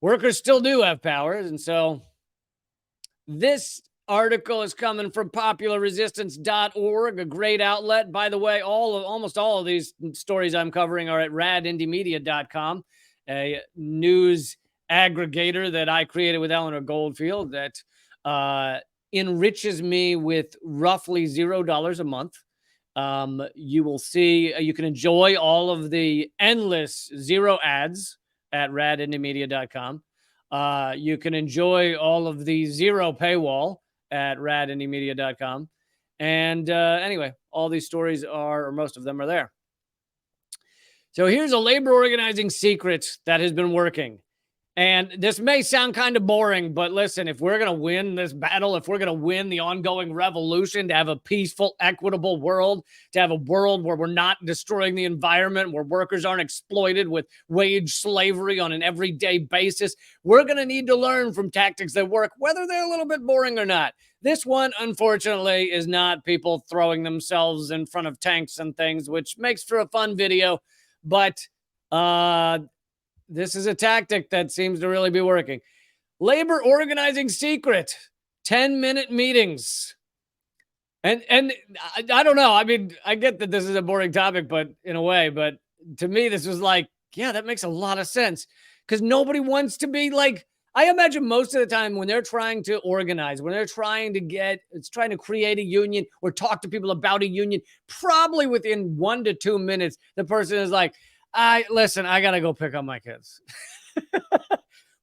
workers still do have powers. And so this article is coming from popularresistance.org, a great outlet. By the way, almost all of these stories I'm covering are at radindymedia.com, a news aggregator that I created with Eleanor Goldfield that enriches me with roughly $0 a month. You will see, you can enjoy all of the endless zero ads at radindymedia.com. You can enjoy all of the zero paywall at radindymedia.com. And anyway, all these stories are, or most of them are there. So here's a labor organizing secret that has been working. And this may sound kind of boring, but listen, if we're going to win this battle, if we're going to win the ongoing revolution, to have a peaceful, equitable world, to have a world where we're not destroying the environment, where workers aren't exploited with wage slavery on an everyday basis, we're going to need to learn from tactics that work, whether they're a little bit boring or not. This one, unfortunately, is not people throwing themselves in front of tanks and things, which makes for a fun video, but this is a tactic that seems to really be working. Labor organizing secret, 10-minute meetings. And I don't know. I mean, I get that this is a boring topic, but in a way, but to me, this was like, yeah, that makes a lot of sense. Because nobody wants to be like, I imagine most of the time when they're trying to organize, when they're trying to create a union or talk to people about a union, probably within 1 to 2 minutes, the person is like, I got to go pick up my kids.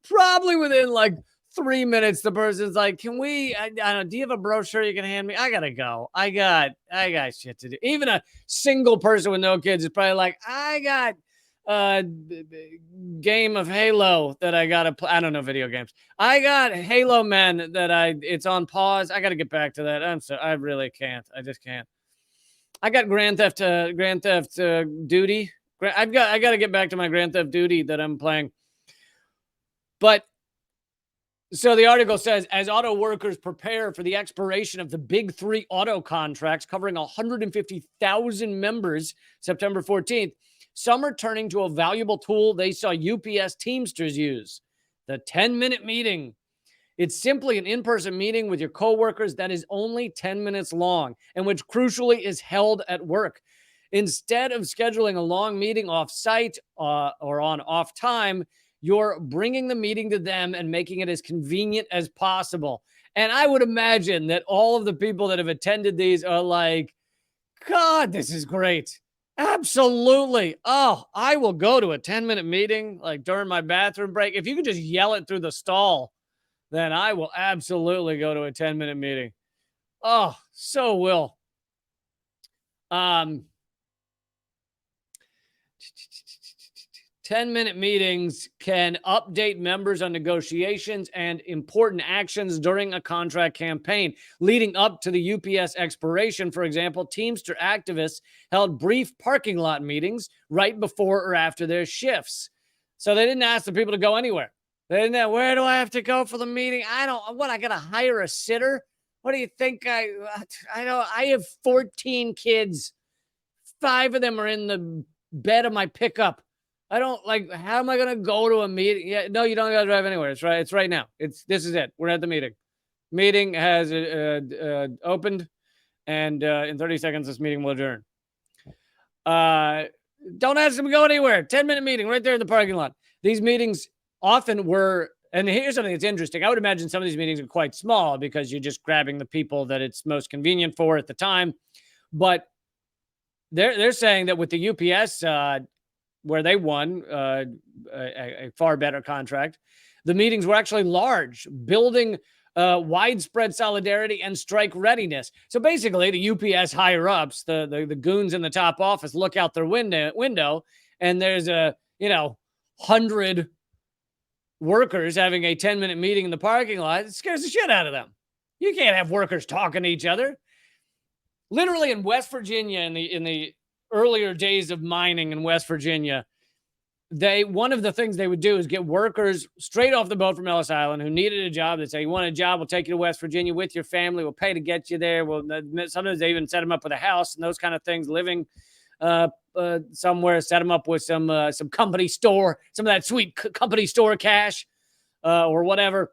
Probably within like 3 minutes, the person's like, can we, I don't know, do you have a brochure you can hand me? I got to go. I got shit to do. Even a single person with no kids is probably like, I got a game of Halo that I got to play. I don't know video games. I got Halo Men that it's on pause. I got to get back to that. I really can't. I just can't. I got Grand Theft Duty. I got to get back to my Grand Theft Duty that I'm playing. But so the article says, as auto workers prepare for the expiration of the big three auto contracts covering 150,000 members September 14th, some are turning to a valuable tool they saw UPS Teamsters use, the 10-minute meeting. It's simply an in-person meeting with your coworkers that is only 10 minutes long and which crucially is held at work. Instead of scheduling a long meeting off-site or on off time, you're bringing the meeting to them and making it as convenient as possible. And I would imagine that all of the people that have attended these are like, God, this is great. Absolutely. Oh, I will go to a 10-minute meeting like during my bathroom break. If you could just yell it through the stall, then I will absolutely go to a 10-minute meeting. Oh, so will. 10-minute meetings can update members on negotiations and important actions during a contract campaign. Leading up to the UPS expiration, for example, Teamster activists held brief parking lot meetings right before or after their shifts. So they didn't ask the people to go anywhere. They didn't know, where do I have to go for the meeting? I got to hire a sitter? What do you think? I have 14 kids. 5 of them are in the bed of my pickup. I don't how am I going to go to a meeting? Yeah, no, you don't got to drive anywhere. It's right. It's right now. This is it. We're at the meeting. Meeting has opened, and in 30 seconds, this meeting will adjourn. Don't ask them to go anywhere. 10-minute meeting right there in the parking lot. These meetings often were, and here's something that's interesting. I would imagine some of these meetings are quite small because you're just grabbing the people that it's most convenient for at the time. But they're saying that with the UPS, where they won a far better contract, the meetings were actually large, building widespread solidarity and strike readiness. So basically, the UPS higher-ups, the goons in the top office, look out their window, and there's 100 workers having a 10-minute meeting in the parking lot. It scares the shit out of them. You can't have workers talking to each other. Literally in West Virginia, in the earlier days of mining in West Virginia, one of the things they would do is get workers straight off the boat from Ellis Island who needed a job. They'd say, you want a job? We'll take you to West Virginia with your family. We'll pay to get you there. Sometimes they even set them up with a house and those kind of things, living somewhere, set them up with some company store, some of that sweet company store cash. or whatever.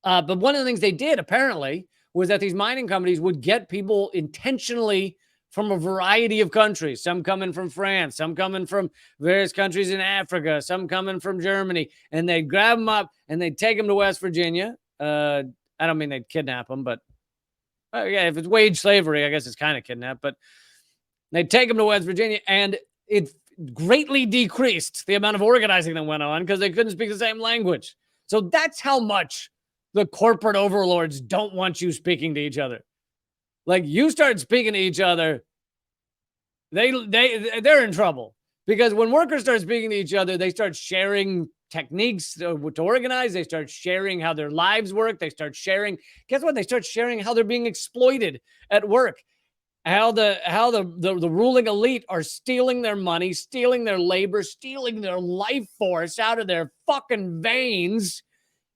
But one of the things they did apparently was that these mining companies would get people intentionally from a variety of countries, some coming from France, some coming from various countries in Africa, some coming from Germany, and they'd grab them up and they'd take them to West Virginia. I don't mean they'd kidnap them, but yeah, if it's wage slavery, I guess it's kind of kidnap, but they'd take them to West Virginia, and it greatly decreased the amount of organizing that went on because they couldn't speak the same language. So that's how much the corporate overlords don't want you speaking to each other. Like, you start speaking to each other, they're in trouble, because when workers start speaking to each other, they start sharing techniques to organize. They start sharing how their lives work. They start sharing. Guess what? They start sharing how they're being exploited at work. How the ruling elite are stealing their money, stealing their labor, stealing their life force out of their fucking veins,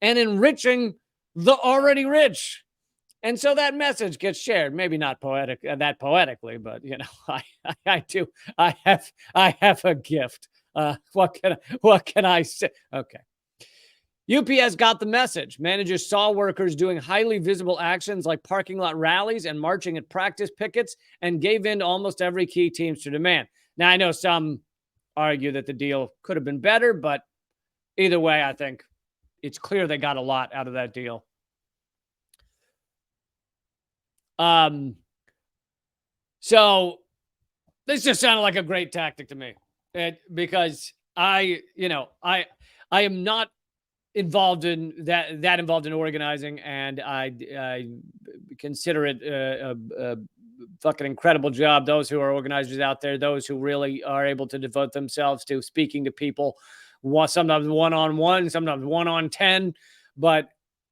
and enriching the already rich. And so that message gets shared, maybe not that poetically, but you know, I have a gift. What can I say? Okay. UPS got the message. Managers saw workers doing highly visible actions like parking lot rallies and marching at practice pickets, and gave in to almost every key Teamster demand. Now, I know some argue that the deal could have been better, but either way, I think it's clear they got a lot out of that deal. So this just sounded like a great tactic to me, because I am not involved in involved in organizing, and I consider it a fucking incredible job. Those who are organizers out there, those who really are able to devote themselves to speaking to people, sometimes one-on-one, sometimes 1-on-10,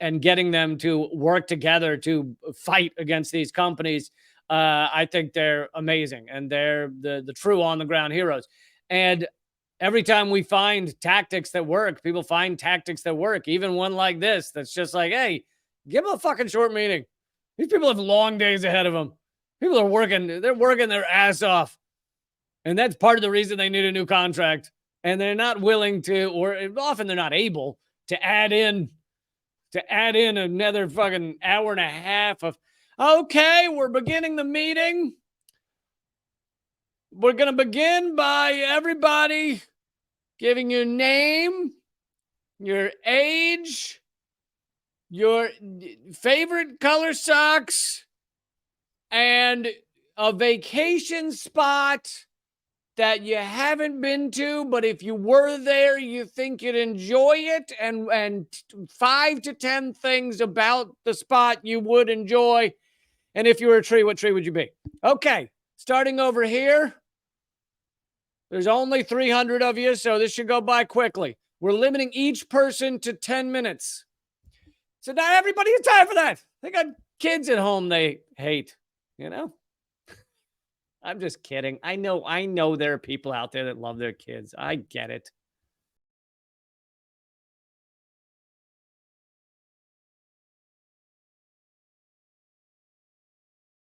and getting them to work together to fight against these companies. I think they're amazing, and they're the true on-the-ground heroes. And every time we find tactics that work, people find tactics that work, even one like this that's just like, hey, give them a fucking short meeting. These people have long days ahead of them. People are working. They're working their ass off. And that's part of the reason they need a new contract. And they're not willing to, or often they're not able to add in another fucking hour and a half of, okay, we're beginning the meeting. We're going to begin by everybody giving your name, your age, your favorite color socks, and a vacation spot that you haven't been to, but if you were there, you think you'd enjoy it, and 5 to 10 things about the spot you would enjoy. And if you were a tree, what tree would you be? Okay, starting over here. There's only 300 of you, so this should go by quickly. We're limiting each person to 10 minutes. So not everybody has time for that. They got kids at home they hate, you know? I'm just kidding. I know there are people out there that love their kids. I get it.